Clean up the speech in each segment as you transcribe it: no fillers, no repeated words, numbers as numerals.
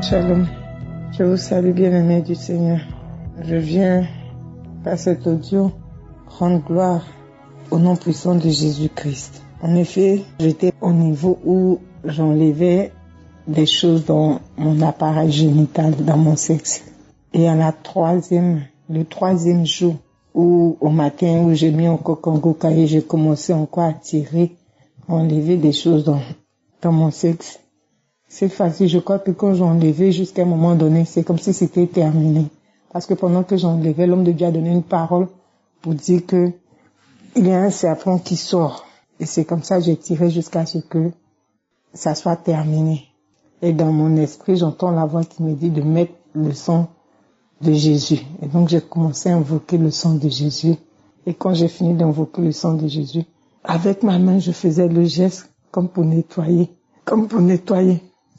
Shalom. Je vous salue, bien-aimés du Seigneur. Je viens, par cet audio, rendre gloire au nom puissant de Jésus-Christ. En effet, j'étais au niveau où j'enlevais des choses dans mon appareil génital, dans mon sexe. Et le troisième jour, où au matin où j'ai mis encore Congo Caillé, j'ai commencé encore à tirer, à enlever des choses dans mon sexe. C'est facile, je crois que quand j'enlevais jusqu'à un moment donné, c'est comme si c'était terminé. Parce que pendant que j'enlevais, l'homme de Dieu a donné une parole pour dire que il y a un serpent qui sort. Et c'est comme ça que j'ai tiré jusqu'à ce que ça soit terminé. Et dans mon esprit, j'entends la voix qui me dit de mettre le sang de Jésus. Et donc j'ai commencé à invoquer le sang de Jésus. Et quand j'ai fini d'invoquer le sang de Jésus, avec ma main, je faisais le geste comme pour nettoyer,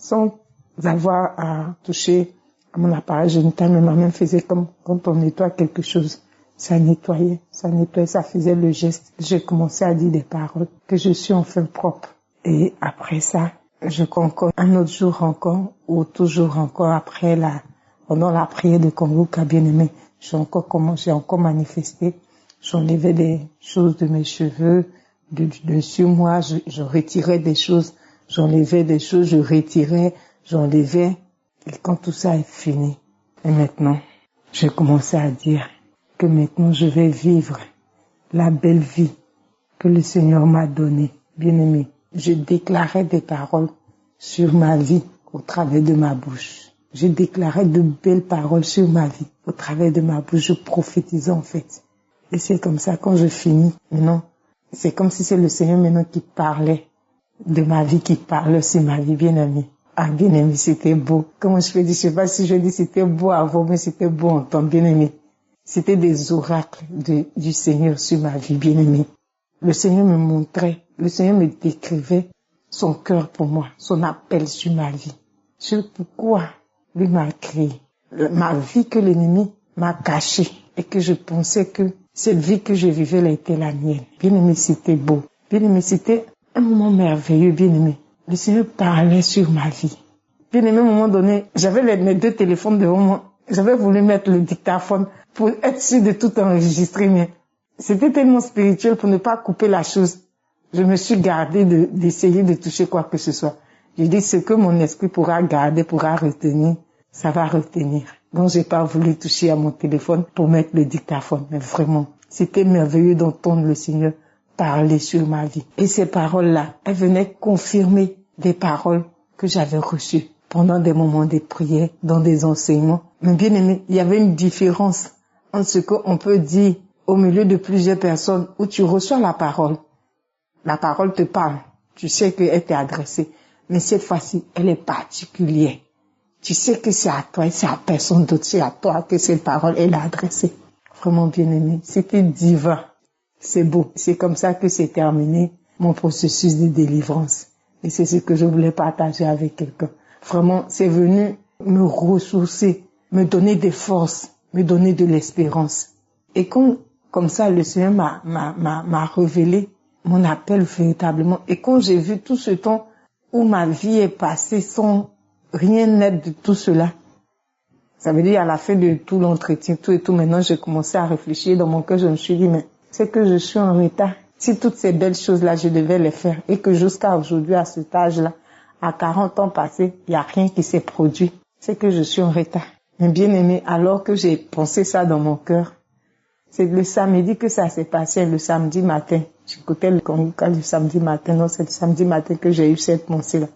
sans avoir à toucher à mon appareil génital, mais ma main faisait comme quand on nettoie quelque chose. Ça nettoyait, ça faisait le geste. J'ai commencé à dire des paroles, que je suis enfin propre. Et après ça, je concorde un autre jour encore, ou toujours encore après pendant la prière de Congo qu'a bien aimé, j'ai encore manifesté. J'enlevais des choses de mes cheveux, dessus moi, je retirais des choses, j'enlevais des choses, je retirais, j'enlevais. Et quand tout ça est fini, et maintenant, j'ai commencé à dire que maintenant je vais vivre la belle vie que le Seigneur m'a donnée. Bien-aimé, je déclarais des paroles sur ma vie au travers de ma bouche. Je déclarais de belles paroles sur ma vie au travers de ma bouche. Je prophétisais en fait. Et c'est comme ça, quand je finis, maintenant, c'est comme si c'est le Seigneur maintenant qui parlait de ma vie, qui parlait sur ma vie, bien-aimé. Ah, bien-aimé, c'était beau. Comment je peux dire, je sais pas si je dis c'était beau à voir, mais c'était beau en temps, bien-aimé. C'était des oracles du Seigneur sur ma vie, bien-aimé. Le Seigneur me montrait, le Seigneur me décrivait son cœur pour moi, son appel sur ma vie. Sur pourquoi lui m'a créé. Ma vie que l'ennemi m'a cachée et que je pensais que cette vie que je vivais, elle était la mienne. Bien-aimé, c'était beau. Bien-aimé, c'était un moment merveilleux, bien-aimé. Le Seigneur parlait sur ma vie. Bien-aimé, à un moment donné, j'avais mes deux téléphones devant moi. J'avais voulu mettre le dictaphone pour être sûr de tout enregistrer, mais c'était tellement spirituel pour ne pas couper la chose. Je me suis gardée d'essayer de toucher quoi que ce soit. J'ai dit, ce que mon esprit pourra garder, pourra retenir, ça va retenir. Donc, j'ai pas voulu toucher à mon téléphone pour mettre le dictaphone. Mais vraiment, c'était merveilleux d'entendre le Seigneur parler sur ma vie. Et ces paroles-là, elles venaient confirmer des paroles que j'avais reçues pendant des moments de prière, dans des enseignements. Mais bien aimé, il y avait une différence entre ce qu'on peut dire au milieu de plusieurs personnes où tu reçois la parole. La parole te parle. Tu sais qu'elle t'est adressée. Mais cette fois-ci, elle est particulière. Tu sais que c'est à toi et c'est à personne d'autre. C'est à toi que cette parole est adressée. Vraiment bien aimé. C'était divin. C'est beau. C'est comme ça que c'est terminé mon processus de délivrance. Et c'est ce que je voulais partager avec quelqu'un. Vraiment, c'est venu me ressourcer, me donner des forces, me donner de l'espérance. Et comme ça, le Seigneur m'a révélé mon appel véritablement. Et quand j'ai vu tout ce temps où ma vie est passée sans rien être de tout cela, ça veut dire à la fin de tout l'entretien, tout et tout, maintenant j'ai commencé à réfléchir dans mon cœur, je me suis dit, mais c'est que je suis en retard. Si toutes ces belles choses-là, je devais les faire et que jusqu'à aujourd'hui, à cet âge-là, à 40 ans passés, il n'y a rien qui s'est produit, c'est que je suis en retard. Mais bien aimé, alors que j'ai pensé ça dans mon cœur, c'est le samedi que ça s'est passé, le samedi matin. J'écoutais le Congo le samedi matin, non, c'est le samedi matin que j'ai eu cette pensée-là.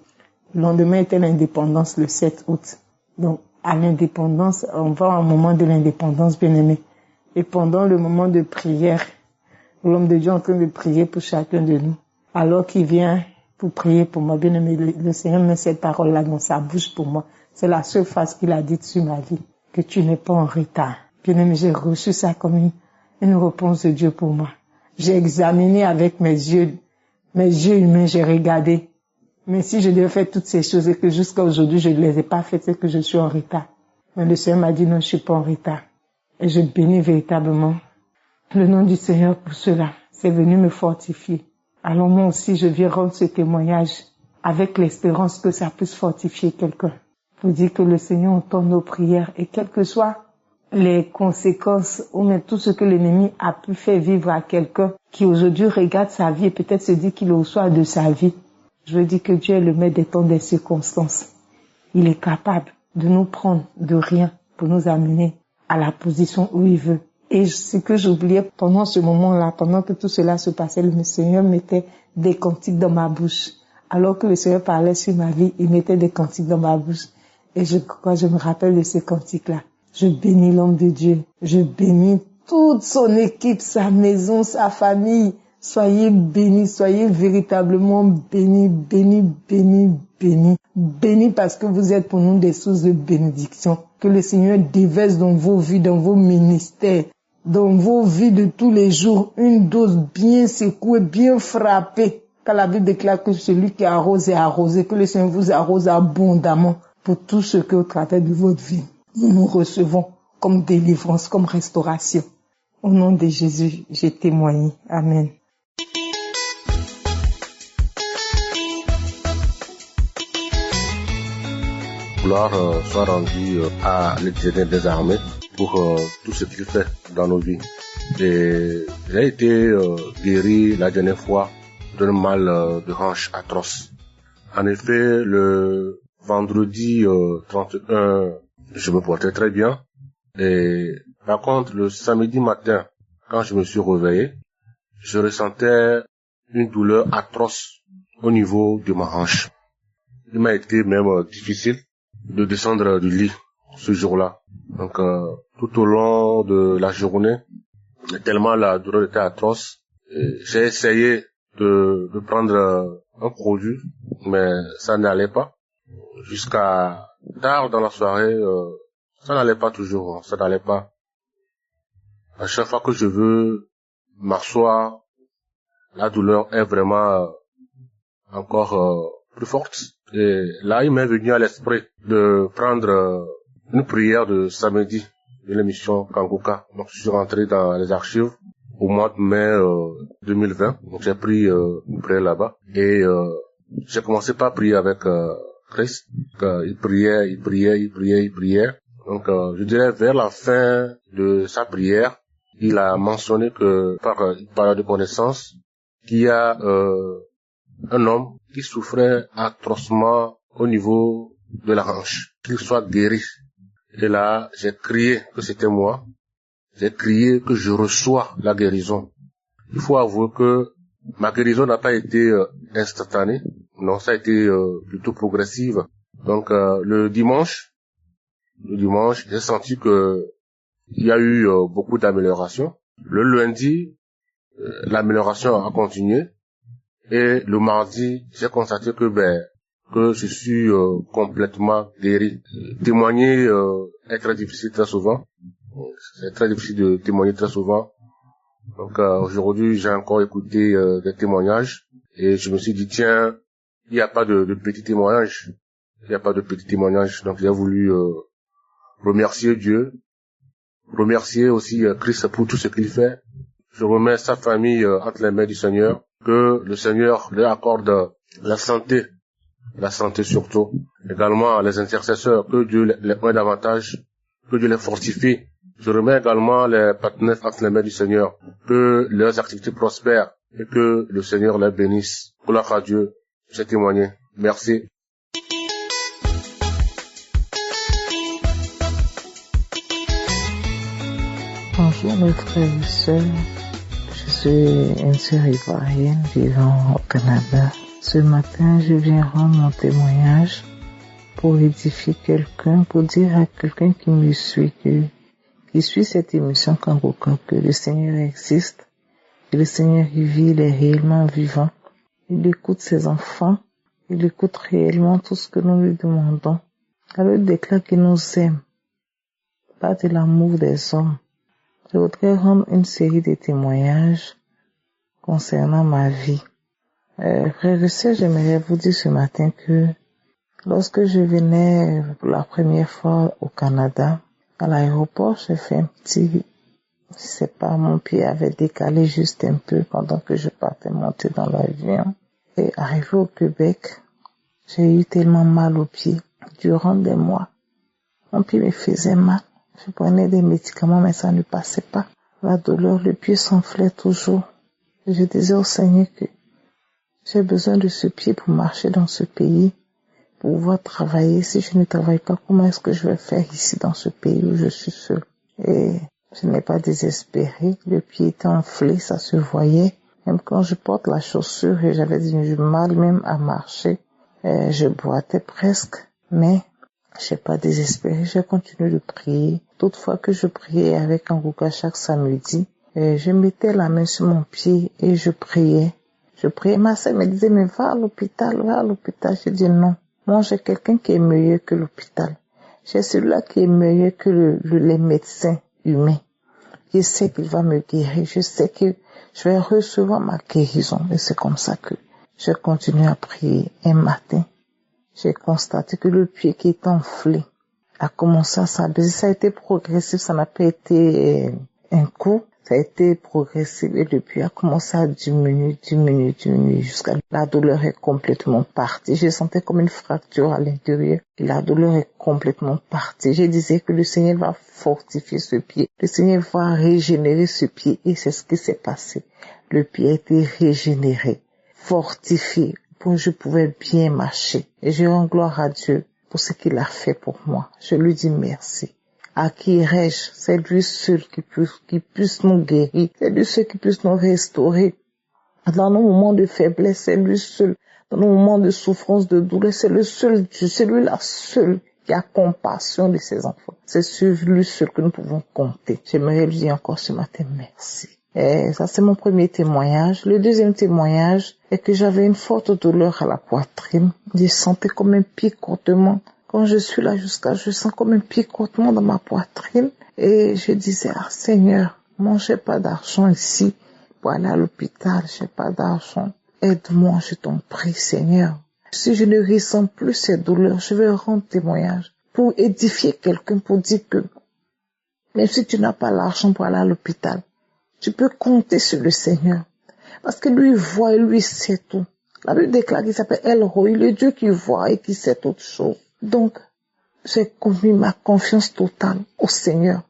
Le lendemain était l'indépendance, le 7 août. Donc, à l'indépendance, on va au moment de l'indépendance, bien aimé. Et pendant le moment de prière, l'homme de Dieu est en train de prier pour chacun de nous. Alors qu'il vient pour prier pour moi, bien aimé, le Seigneur met cette parole-là dans sa bouche pour moi. C'est la seule phrase qu'il a dite sur ma vie, que tu n'es pas en retard. Bien aimé, j'ai reçu ça comme une réponse de Dieu pour moi. J'ai examiné avec mes yeux humains, j'ai regardé. Mais si je devais faire toutes ces choses et que jusqu'à aujourd'hui je ne les ai pas faites, c'est que je suis en retard. Mais le Seigneur m'a dit non, je suis pas en retard. Et je bénis véritablement le nom du Seigneur pour cela. C'est venu me fortifier. Alors moi aussi, je viens rendre ce témoignage avec l'espérance que ça puisse fortifier quelqu'un. pour dire que le Seigneur entend nos prières et quelles que soient les conséquences ou même tout ce que l'ennemi a pu faire vivre à quelqu'un qui aujourd'hui regarde sa vie et peut-être se dit qu'il reçoit de sa vie. Je veux dire que Dieu est le maître des temps des circonstances. Il est capable de nous prendre de rien pour nous amener à la position où il veut. Et ce que j'oubliais pendant ce moment-là, pendant que tout cela se passait, le Seigneur mettait des cantiques dans ma bouche. Alors que le Seigneur parlait sur ma vie, il mettait des cantiques dans ma bouche. Et quand je me rappelle de ces cantiques-là, je bénis l'homme de Dieu. Je bénis toute son équipe, sa maison, sa famille. Soyez bénis, soyez véritablement bénis, bénis, bénis, bénis. Bénis parce que vous êtes pour nous des sources de bénédiction. Que le Seigneur déverse dans vos vies, dans vos ministères, dans vos vies de tous les jours, une dose bien secouée, bien frappée. Car la Bible déclare que celui qui arrose est arrosé, que le Seigneur vous arrose abondamment pour tout ce que au travers de votre vie, nous recevons comme délivrance, comme restauration. Au nom de Jésus, j'ai témoigné. Amen. Gloire soit rendue à l'Éternel des armées pour tout ce qu'il fait dans nos vies. Et j'ai été guéri la dernière fois d'un mal de hanche atroce. En effet, le vendredi 31, je me portais très bien. Et par contre, le samedi matin, quand je me suis réveillé, je ressentais une douleur atroce au niveau de ma hanche. Il m'a été même difficile de descendre du lit ce jour-là. Donc, tout au long de la journée, tellement la douleur était atroce, j'ai essayé de prendre un produit, mais ça n'allait pas. Jusqu'à tard dans la soirée, ça n'allait pas toujours, ça n'allait pas. À chaque fois que je veux m'asseoir, la douleur est vraiment encore plus forte. Et là, il m'est venu à l'esprit de prendre une prière de samedi de l'émission Kangoka. Donc, je suis rentré dans les archives au mois de mai 2020. Donc, j'ai pris une prière là-bas. Et j'ai commencé par prier avec Christ. Il priait. Donc, je dirais vers la fin de sa prière, il a mentionné que il parlait de connaissance, qu'il y a un homme qui souffrait atrocement au niveau de la hanche, qu'il soit guéri. Et là, j'ai crié que c'était moi. J'ai crié que je reçois la guérison. Il faut avouer que ma guérison n'a pas été instantanée. Non, ça a été plutôt progressive. Donc, le dimanche, j'ai senti que il y a eu beaucoup d'amélioration. Le lundi, l'amélioration a continué. Et le mardi, j'ai constaté que je suis complètement guéri. Témoigner est très difficile très souvent. C'est très difficile de témoigner très souvent. Donc aujourd'hui, j'ai encore écouté des témoignages et je me suis dit tiens, il n'y a pas de petits témoignages. Il n'y a pas de petits témoignages. Donc j'ai voulu remercier Dieu, remercier aussi Christ pour tout ce qu'il fait. Je remets sa famille entre les mains du Seigneur. Que le Seigneur leur accorde la santé surtout. Également les intercesseurs, que Dieu les prenne davantage, que Dieu les fortifie. Je remets également les partenaires entre les mains du Seigneur, que leurs activités prospèrent et que le Seigneur les bénisse. Gloire à Dieu, j'ai témoigné. Merci. Bonjour mes frères et sœurs. Je suis une sœur ivoirienne vivant au Canada. Ce matin, je viens rendre mon témoignage pour édifier quelqu'un, pour dire à quelqu'un qui me suit, qui suit cette émission Kangoka, que le Seigneur existe, que le Seigneur y vit, il est réellement vivant. Il écoute ses enfants, il écoute réellement tout ce que nous lui demandons. Alors il déclare qu'il nous aime, pas de l'amour des hommes. Je voudrais rendre une série de témoignages concernant ma vie. Frères et sœurs, j'aimerais vous dire ce matin que lorsque je venais pour la première fois au Canada, à l'aéroport, j'ai fait un petit, je sais pas, mon pied avait décalé juste un peu pendant que je partais monter dans l'avion. Et arrivé au Québec, j'ai eu tellement mal aux pieds. durant des mois. Mon pied me faisait mal. Je prenais des médicaments, mais ça ne passait pas. La douleur, le pied s'enflait toujours. Je disais au Seigneur que j'ai besoin de ce pied pour marcher dans ce pays, pour pouvoir travailler. Si je ne travaille pas, comment est-ce que je vais faire ici dans ce pays où je suis seule? Et je n'ai pas désespéré. Le pied était enflé, ça se voyait. Même quand je porte la chaussure et j'avais du mal même à marcher, je boitais presque, mais j'ai pas désespéré. J'ai continué de prier. Toutefois que je priais avec Angouka chaque samedi, je mettais la main sur mon pied et je priais. Ma sœur me disait, mais va à l'hôpital, va à l'hôpital. Je dis non. Moi, j'ai quelqu'un qui est meilleur que l'hôpital. J'ai celui-là qui est meilleur que les médecins humains. Je sais qu'il va me guérir. Je sais que je vais recevoir ma guérison. Et c'est comme ça que j'ai continué à prier. Un matin, j'ai constaté que le pied qui est enflé a commencé à s'abaisser. Ça a été progressif, ça n'a pas été un coup. Ça a été progressif et le pied a commencé à diminuer jusqu'à la douleur est complètement partie. Je sentais comme une fracture à l'intérieur et la douleur est complètement partie. Je disais que le Seigneur va fortifier ce pied. Le Seigneur va régénérer ce pied et c'est ce qui s'est passé. Le pied a été régénéré, fortifié pour que je pouvais bien marcher. Et je rends gloire à Dieu pour ce qu'il a fait pour moi. Je lui dis merci. À qui irai-je? C'est lui seul qui puisse nous guérir. C'est lui seul qui puisse nous restaurer. Dans nos moments de faiblesse, c'est lui seul. Dans nos moments de souffrance, de douleur, c'est le seul Dieu. C'est lui la seule qui a compassion de ses enfants. C'est sur lui seul que nous pouvons compter. J'aimerais lui dire encore ce matin merci. Et ça, c'est mon premier témoignage. Le deuxième témoignage est que j'avais une forte douleur à la poitrine. Je sentais comme un picotement. Quand je suis là je sens comme un picotement dans ma poitrine. Et je disais, Seigneur, moi, j'ai pas d'argent ici pour aller à l'hôpital. J'ai pas d'argent. Aide-moi, je t'en prie, Seigneur. Si je ne ressens plus ces douleurs, je vais rendre témoignage pour édifier quelqu'un, pour dire que même si tu n'as pas l'argent pour aller à l'hôpital, tu peux compter sur le Seigneur. Parce que lui voit et lui sait tout. La Bible déclare qu'il s'appelle El Roi, le Dieu qui voit et qui sait toutes choses. Donc, j'ai commis ma confiance totale au Seigneur.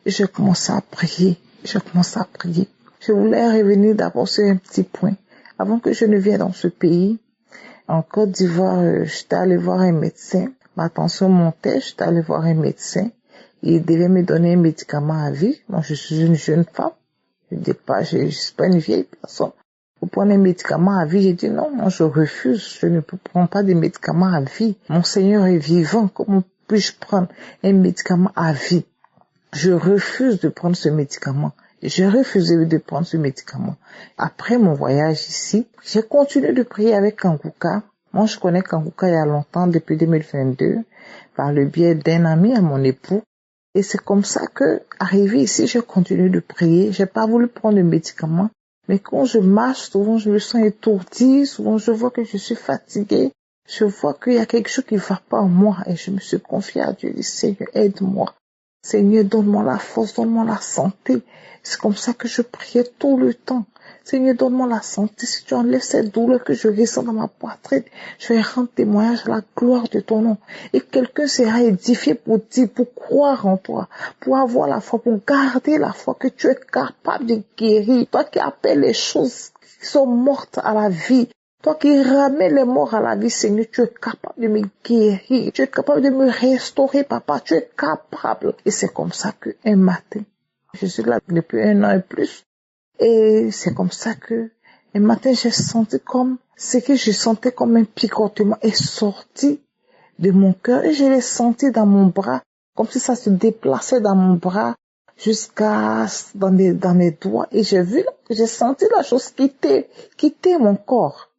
Et j'ai commencé à prier. Je voulais revenir d'abord sur un petit point. Avant que je ne vienne dans ce pays, en Côte d'Ivoire, j'étais allée voir un médecin. Ma tension montait, j'étais allée voir un médecin. Il devait me donner un médicament à vie. Moi, je suis une jeune femme. Je suis pas une vieille personne. Vous prenez un médicament à vie, j'ai dit non, moi je refuse, je ne prends pas de médicaments à vie. Mon Seigneur est vivant, comment puis-je prendre un médicament à vie? Je refuse de prendre ce médicament. J'ai refusé de prendre ce médicament. Après mon voyage ici, j'ai continué de prier avec Kangouka. Moi je connais Kangouka il y a longtemps, depuis 2022, par le biais d'un ami à mon époux. Et c'est comme ça que, arrivé ici, j'ai continué de prier. J'ai pas voulu prendre de médicaments. Mais quand je marche, souvent je me sens étourdie, souvent je vois que je suis fatiguée, je vois qu'il y a quelque chose qui ne va pas en moi et je me suis confiée à Dieu, je dis Seigneur, aide-moi. Seigneur, donne-moi la force, donne-moi la santé. C'est comme ça que je priais tout le temps. Seigneur, donne-moi la santé. Si tu enlèves cette douleur que je ressens dans ma poitrine, je vais rendre témoignage à la gloire de ton nom. Et quelqu'un sera édifié pour dire, pour croire en toi, pour avoir la foi, pour garder la foi que tu es capable de guérir. Toi qui appelles les choses qui sont mortes à la vie. Toi qui ramènes les morts à la vie, Seigneur, tu es capable de me guérir. Tu es capable de me restaurer, papa. Tu es capable. Et c'est comme ça qu'un matin, je suis là depuis 1 an et plus. Et c'est comme ça que, un matin, j'ai senti comme, ce que je sentais comme un picotement est sorti de mon cœur. Et je l'ai senti dans mon bras, comme si ça se déplaçait dans mon bras jusqu'à dans mes doigts. Et j'ai senti la chose quitter mon corps.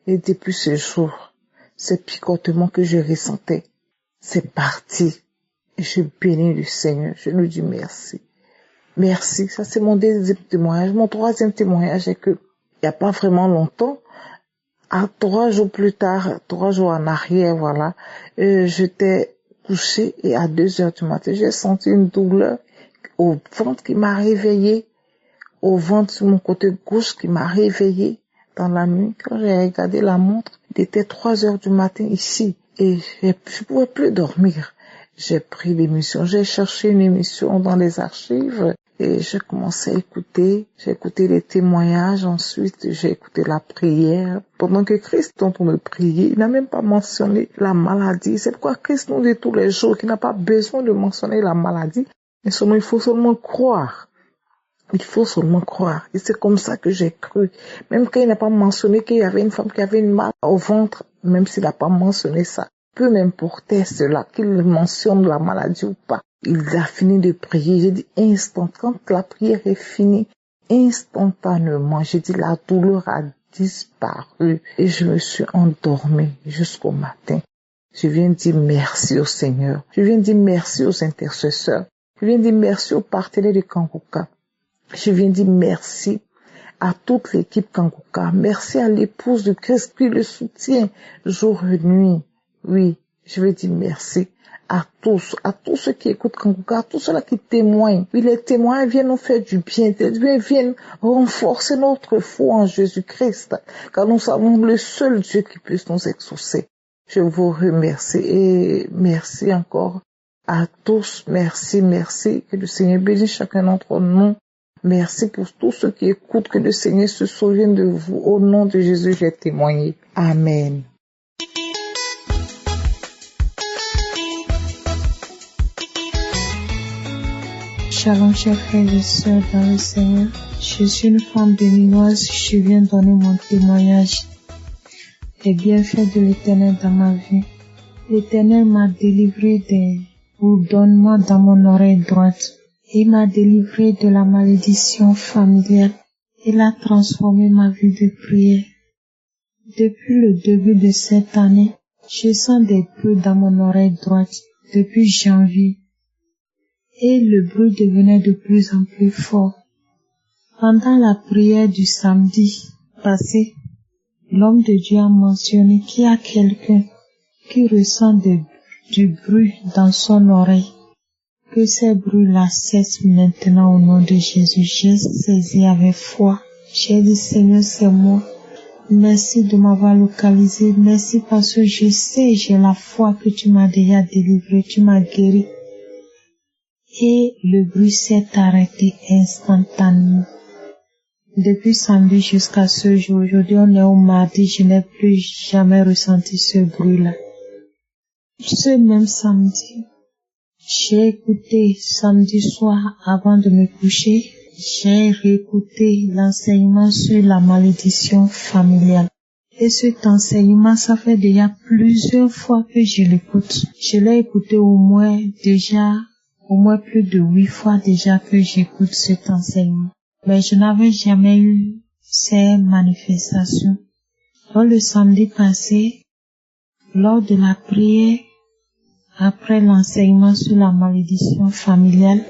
Et depuis ce jour, ce picotement que je ressentais, c'est parti. Et je bénis le Seigneur. Je lui dis merci. Merci. Ça, c'est mon deuxième témoignage. Mon troisième témoignage est que, il n'y a pas vraiment longtemps, à 3 jours plus tard, 3 jours en arrière, voilà, j'étais couchée et à 2h du matin, j'ai senti une douleur au ventre qui m'a réveillée, au ventre sur mon côté gauche qui m'a réveillée dans la nuit. Quand j'ai regardé la montre, il était 3h du matin ici. et je pouvais plus dormir. J'ai pris l'émission, j'ai cherché une émission dans les archives et j'ai commencé à écouter. J'ai écouté les témoignages, ensuite j'ai écouté la prière. Pendant que Christ est en train de prier, il n'a même pas mentionné la maladie. C'est pourquoi Christ nous dit tous les jours qu'il n'a pas besoin de mentionner la maladie, mais seulement il faut seulement croire. Il faut seulement croire. Et c'est comme ça que j'ai cru. Même quand il n'a pas mentionné qu'il y avait une femme qui avait une malle au ventre, même s'il n'a pas mentionné ça, peu m'importait cela, qu'il mentionne la maladie ou pas. Il a fini de prier. J'ai dit instantanément, quand la prière est finie, instantanément, j'ai dit la douleur a disparu et je me suis endormie jusqu'au matin. Je viens dire merci au Seigneur. Je viens dire merci aux intercesseurs. Je viens dire merci aux partenaires de Kankuka. Je viens dire merci à toute l'équipe Kankuka. Merci à l'épouse de Christ qui le soutient jour et nuit. Oui, je veux dire merci à tous ceux qui écoutent Kankuka, à tous ceux-là qui témoignent. Oui, les témoins viennent nous faire du bien, viennent renforcer notre foi en Jésus-Christ, car nous savons le seul Dieu qui puisse nous exaucer. Je vous remercie et merci encore à tous. Merci. Que le Seigneur bénisse chacun d'entre nous. Merci pour tous ceux qui écoutent, que le Seigneur se souvienne de vous. Au nom de Jésus, j'ai témoigné. Amen. Shalom, chers frères et sœurs dans le Seigneur. Je suis une femme béninoise, je viens donner mon témoignage des bienfaits de l'Éternel dans ma vie. L'Éternel m'a délivré des bourdonnements dans mon oreille droite. Il m'a délivré de la malédiction familiale. Il a transformé ma vie de prière. Depuis le début de cette année, je sens des bruits dans mon oreille droite depuis janvier. Et le bruit devenait de plus en plus fort. Pendant la prière du samedi passé, l'homme de Dieu a mentionné qu'il y a quelqu'un qui ressent du bruit dans son oreille. Que ces bruits-là cessent maintenant au nom de Jésus. J'ai saisi avec foi. J'ai dit, Seigneur, c'est moi. Merci de m'avoir localisé. Merci parce que je sais, j'ai la foi que tu m'as déjà délivré, tu m'as guéri. Et le bruit s'est arrêté instantanément. Depuis samedi jusqu'à ce jour, aujourd'hui on est au mardi, je n'ai plus jamais ressenti ce bruit-là. Ce même samedi, j'ai écouté samedi soir avant de me coucher, j'ai réécouté l'enseignement sur la malédiction familiale. Et cet enseignement, ça fait déjà plusieurs fois que je l'écoute. Je l'ai écouté au moins plus de 8 fois déjà que j'écoute cet enseignement. Mais je n'avais jamais eu ces manifestations. Donc le samedi passé, lors de la prière, après l'enseignement sur la malédiction familiale,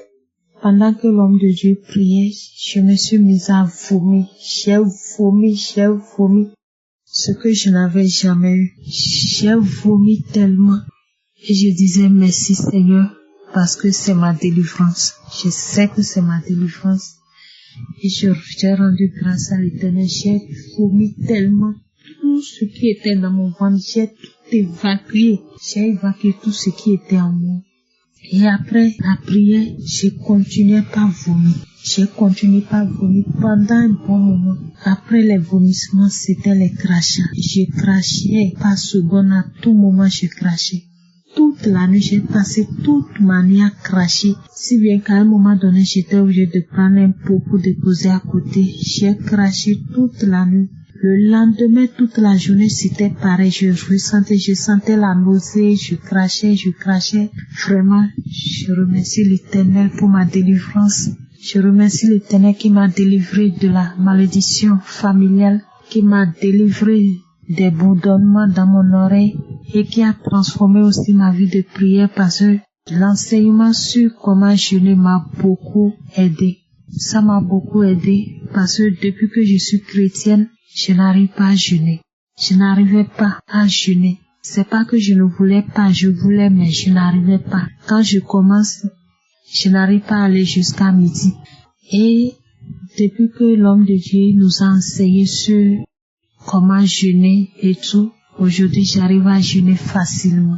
pendant que l'homme de Dieu priait, je me suis mise à vomir. J'ai vomi, ce que je n'avais jamais eu. J'ai vomi tellement. Et je disais merci Seigneur, parce que c'est ma délivrance. Je sais que c'est ma délivrance. Et j'ai rendu grâce à l'Éternel. J'ai vomi tellement. Tout ce qui était dans mon ventre, j'ai tout évacué. J'ai évacué tout ce qui était en moi. Et après la prière, j'ai continué par vomir. J'ai continué par vomir pendant un bon moment. Après les vomissements, c'était les crachats. Je crachais par seconde, à tout moment je crachais. Toute la nuit, j'ai passé toute ma nuit à cracher. Si bien qu'à un moment donné, j'étais obligée de prendre un pot pour déposer à côté. J'ai craché toute la nuit. Le lendemain, toute la journée, c'était pareil. Je sentais la nausée, je crachais. Vraiment, je remercie l'Éternel pour ma délivrance. Je remercie l'Éternel qui m'a délivré de la malédiction familiale, qui m'a délivré des bourdonnements dans mon oreille et qui a transformé aussi ma vie de prière parce que l'enseignement sur comment jeûner m'a beaucoup aidé. Ça m'a beaucoup aidé parce que depuis que je suis chrétienne, je n'arrive pas à jeûner. Je n'arrivais pas à jeûner. C'est pas que je ne voulais pas, je voulais, mais je n'arrivais pas. Quand je commence, je n'arrive pas à aller jusqu'à midi. Et depuis que l'homme de Dieu nous a enseigné sur comment jeûner et tout, Aujourd'hui, j'arrive à jeûner facilement.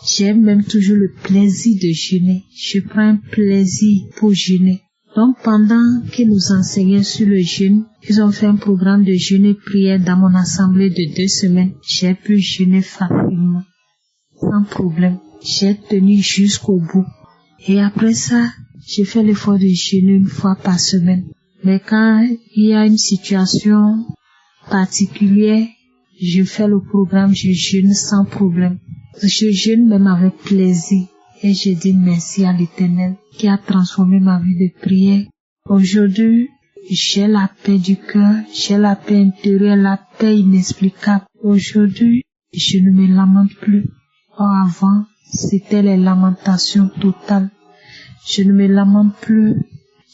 J'aime même toujours le plaisir de jeûner. Je prends un plaisir pour jeûner. Donc, pendant qu'ils nous enseignaient sur le jeûne, ils ont fait un programme de jeûne et prière dans mon assemblée de 2 semaines. J'ai pu jeûner facilement, sans problème. J'ai tenu jusqu'au bout. Et après ça, j'ai fait l'effort de jeûner 1 fois par semaine. Mais quand il y a une situation particulière, je fais le programme, je jeûne sans problème. Je jeûne même avec plaisir. Et je dis merci à l'Éternel qui a transformé ma vie de prière. Aujourd'hui, j'ai la paix du cœur, j'ai la paix intérieure, la paix inexplicable. Aujourd'hui, je ne me lamente plus. Or avant, c'était les lamentations totales. Je ne me lamente plus.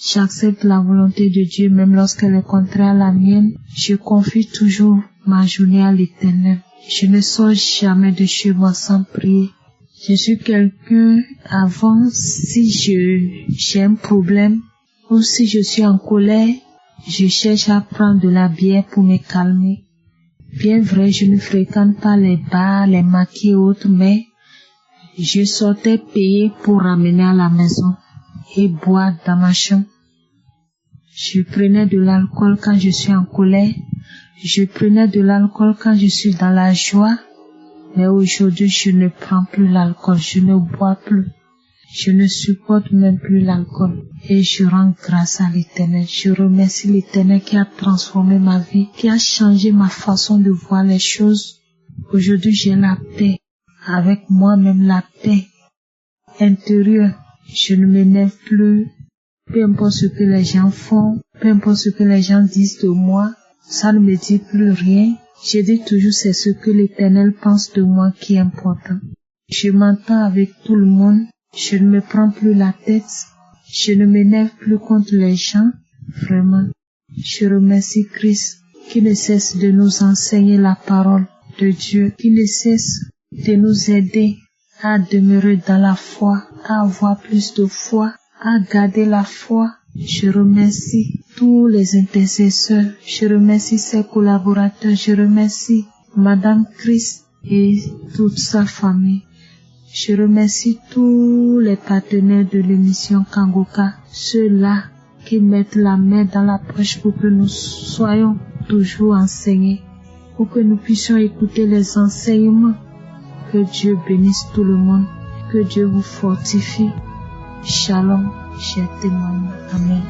J'accepte la volonté de Dieu même lorsqu'elle est contraire à la mienne. Je confie toujours ma journée à l'Éternel. Je ne sors jamais de chez moi sans prier. Je suis quelqu'un, avant, si j'ai un problème ou si je suis en colère, je cherche à prendre de la bière pour me calmer. Bien vrai, je ne fréquente pas les bars, les maquis et autres, mais je sortais payer pour ramener à la maison et boire dans ma chambre. Je prenais de l'alcool quand je suis en colère. Je prenais de l'alcool quand je suis dans la joie. Mais aujourd'hui, je ne prends plus l'alcool, je ne bois plus. Je ne supporte même plus l'alcool. Et je rends grâce à l'Éternel. Je remercie l'Éternel qui a transformé ma vie, qui a changé ma façon de voir les choses. Aujourd'hui, j'ai la paix. Avec moi-même, la paix intérieure. Je ne m'énerve plus. Peu importe ce que les gens font, peu importe ce que les gens disent de moi, ça ne me dit plus rien. Je dis toujours c'est ce que l'Éternel pense de moi qui est important. Je m'entends avec tout le monde. Je ne me prends plus la tête. Je ne m'énerve plus contre les gens. Vraiment. Je remercie Christ qui ne cesse de nous enseigner la parole de Dieu, qui ne cesse de nous aider à demeurer dans la foi, à avoir plus de foi, à garder la foi. Je remercie tous les intercesseurs, je remercie ses collaborateurs, je remercie Madame Christ et toute sa famille. Je remercie tous les partenaires de l'émission Kangoka, ceux-là qui mettent la main dans la poche pour que nous soyons toujours enseignés, pour que nous puissions écouter les enseignements. Que Dieu bénisse tout le monde, que Dieu vous fortifie. Shalom, j'ai témoigné. Amen.